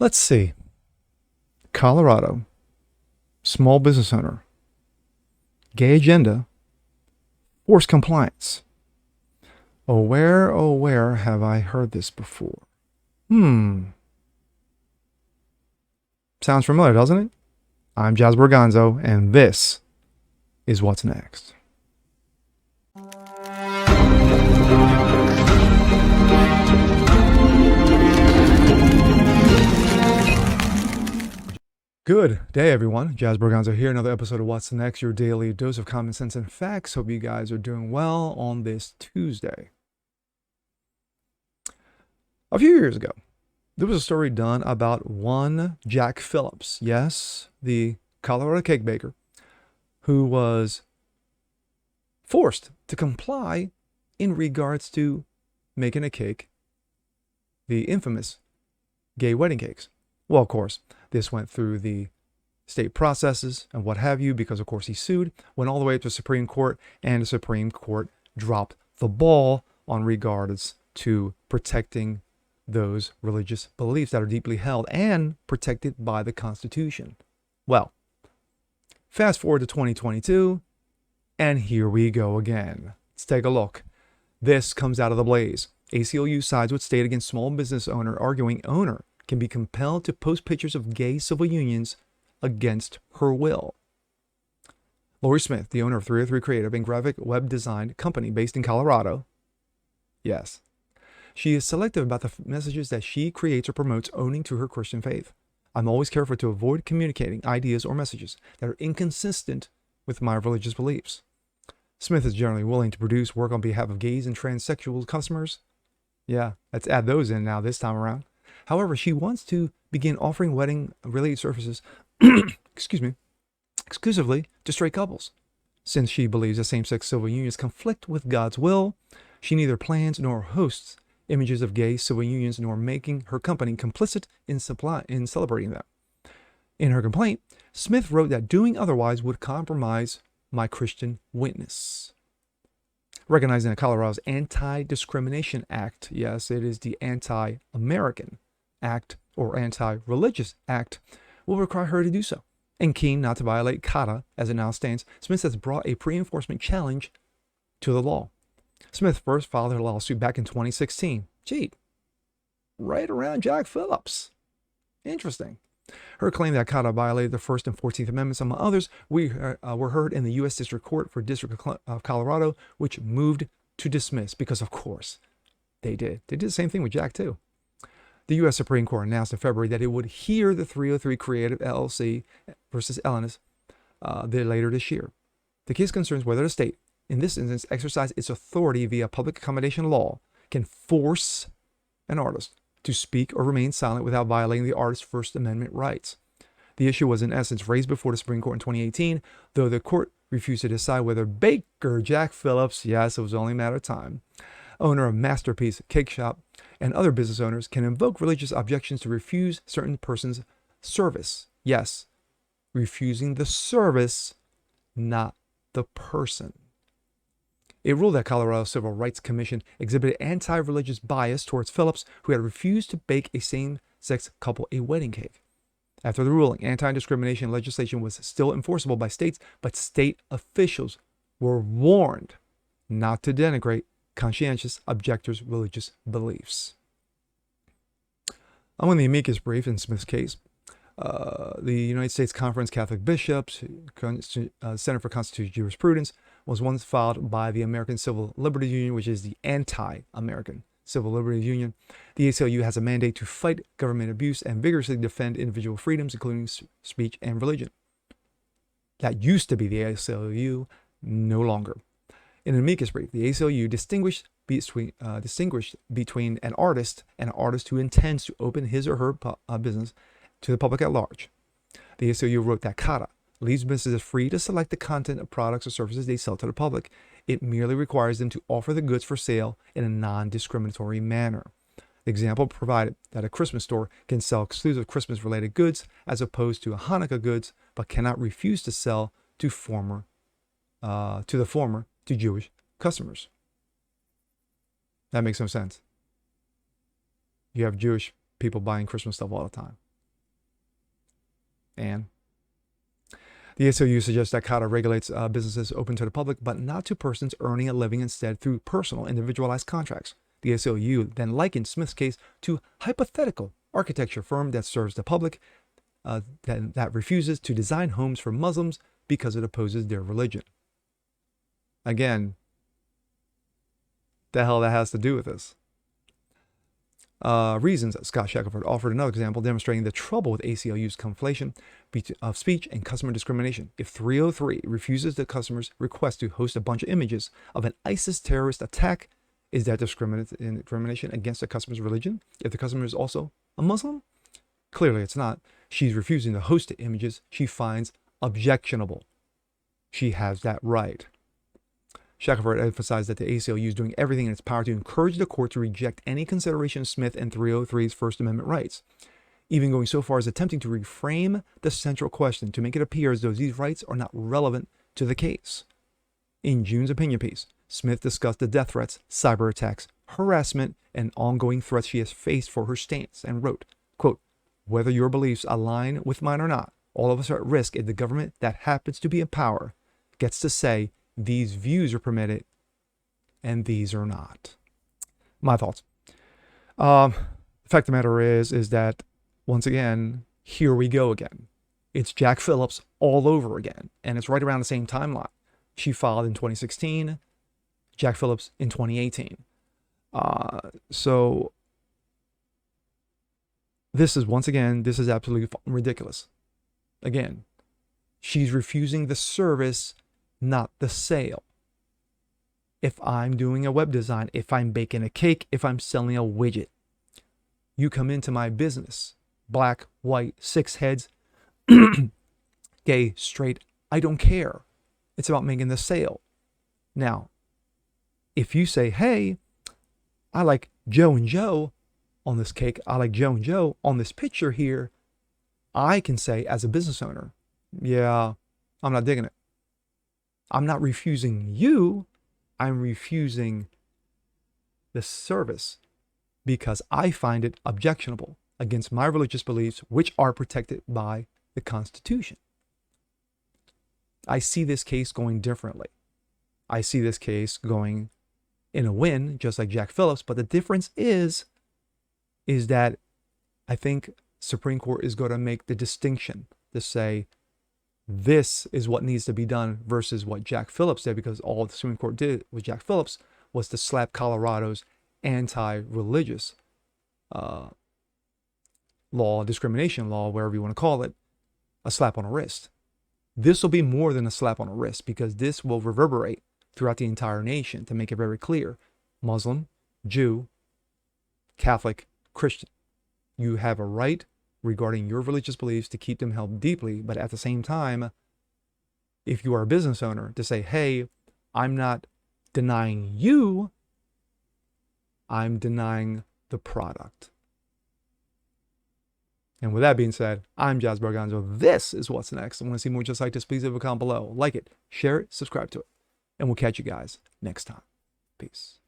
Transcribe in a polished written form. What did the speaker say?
Let's see. Colorado, small business owner, gay agenda, forced compliance. Oh, where have I heard this before? Sounds familiar, doesn't it? I'm Jazz Borganzo, and this is What's Next. Good day, everyone. Jazz Borganzo here. Another episode of What's Next, your daily dose of common sense and facts. Hope you guys are doing well on this Tuesday. A few years ago, there was a story done about one Jack Phillips. Yes, the Colorado cake baker who was forced to comply in regards to making a cake, the infamous gay wedding cakes. Well, of course, this went through the state processes and what have you, because of course he sued, went all the way up to the Supreme Court, and the Supreme Court dropped the ball on regards to protecting those religious beliefs that are deeply held and protected by the Constitution. Well, fast forward to 2022, and here we go again. Let's take a look. This comes out of the Blaze. ACLU sides with state against small business owner, arguing owner can be compelled to post pictures of gay civil unions against her will. Lori Smith, the owner of 303 Creative and graphic web design company based in Colorado, yes, she is selective about the messages that she creates or promotes owning to her Christian faith. I'm always careful to avoid communicating ideas or messages that are inconsistent with my religious beliefs. Smith is generally willing to produce work on behalf of gays and transsexual customers. Yeah, let's add those in now this time around. However, she wants to begin offering wedding-related services exclusively to straight couples. Since she believes that same-sex civil unions conflict with God's will, she neither plans nor hosts images of gay civil unions, nor making her company complicit in celebrating them. In her complaint, Smith wrote that doing otherwise would compromise my Christian witness. Recognizing that Colorado's Anti-Discrimination Act, yes, it is the Anti-American Act or Anti-Religious Act, will require her to do so. And keen not to violate CATA as it now stands, Smith has brought a pre-enforcement challenge to the law. Smith first filed her lawsuit back in 2016. Gee, right around Jack Phillips. Interesting. Her claim that CATA violated the First and 14th Amendments, among others, were heard in the U.S. District Court for District of Colorado, which moved to dismiss because, of course, they did. They did the same thing with Jack, too. The U.S. Supreme Court announced in February that it would hear the 303 Creative LLC versus Ellenis later this year. The case concerns whether the state, in this instance, exercise its authority via public accommodation law, can force an artist to speak or remain silent without violating the artist's First Amendment rights. The issue was in essence raised before the Supreme Court in 2018, though the court refused to decide whether baker Jack Phillips, yes, it was only a matter of time, owner of Masterpiece Cake Shop, and other business owners can invoke religious objections to refuse certain persons' service. Yes, refusing the service, not the person. It ruled that Colorado Civil Rights Commission exhibited anti-religious bias towards Phillips, who had refused to bake a same-sex couple a wedding cake. After the ruling, anti-discrimination legislation was still enforceable by states, but state officials were warned not to denigrate conscientious objectors' religious beliefs. I'm in the amicus brief in Smith's case. The United States Conference Catholic Bishops, Center for Constitutional Jurisprudence, was once filed by the American Civil Liberties Union, which is the anti-American Civil Liberties Union. The ACLU has a mandate to fight government abuse and vigorously defend individual freedoms, including speech and religion. That used to be the ACLU, no longer. In an amicus brief, the ACLU distinguished between an artist and an artist who intends to open his or her business to the public at large. The ACLU wrote that CATA leaves businesses free to select the content of products or services they sell to the public. It merely requires them to offer the goods for sale in a non-discriminatory manner. The example provided that a Christmas store can sell exclusive Christmas-related goods as opposed to Hanukkah goods, but cannot refuse to sell to Jewish customers. That makes no sense. You have Jewish people buying Christmas stuff all the time. And the ACLU suggests that COTA regulates businesses open to the public, but not to persons earning a living, instead through personal, individualized contracts. The ACLU then likened Smith's case to hypothetical architecture firm that serves the public that refuses to design homes for Muslims because it opposes their religion. Again, the hell that has to do with this? Reasons. Scott Shackelford offered another example demonstrating the trouble with ACLU's conflation of speech and customer discrimination. If 303 refuses the customer's request to host a bunch of images of an ISIS terrorist attack, is that discrimination against the customer's religion? If the customer is also a Muslim? Clearly it's not. She's refusing to host the images she finds objectionable. She has that right. Shackelford emphasized that the ACLU is doing everything in its power to encourage the court to reject any consideration of Smith and 303's First Amendment rights, even going so far as attempting to reframe the central question to make it appear as though these rights are not relevant to the case. In June's opinion piece, Smith discussed the death threats, cyber attacks, harassment, and ongoing threats she has faced for her stance, and wrote, quote, "Whether your beliefs align with mine or not, all of us are at risk if the government that happens to be in power gets to say these views are permitted and these are not." My thoughts. The fact of the matter is that, once again, here we go again. It's Jack Phillips all over again, and it's right around the same timeline. She filed in 2016, Jack Phillips in 2018. So this is, once again, this is absolutely ridiculous. Again, she's refusing the service, not the sale. If I'm doing a web design, if I'm baking a cake, if I'm selling a widget, you come into my business, black, white, six heads, gay, straight, I don't care. It's about making the sale. Now, if you say, hey, I like Joe and Joe on this cake, I like Joe and Joe on this picture here, I can say as a business owner, yeah, I'm not digging it. I'm not refusing you, I'm refusing the service because I find it objectionable against my religious beliefs, which are protected by the Constitution. I see this case going differently. I see this case going in a win, just like Jack Phillips, but the difference is that I think Supreme Court is going to make the distinction to say this is what needs to be done versus what Jack Phillips did, because all the Supreme Court did with Jack Phillips was to slap Colorado's anti-religious law, discrimination law, wherever you want to call it, a slap on the wrist. This will be more than a slap on the wrist, because this will reverberate throughout the entire nation to make it very clear. Muslim, Jew, Catholic, Christian, you have a right regarding your religious beliefs to keep them held deeply, but at the same time, if you are a business owner, to say, hey, I'm not denying you, I'm denying the product. And with that being said, I'm Jazz Barganzo. This is what's next. I want to see more just like this. Please leave a comment below. Like it, share it, subscribe to it. And we'll catch you guys next time. Peace.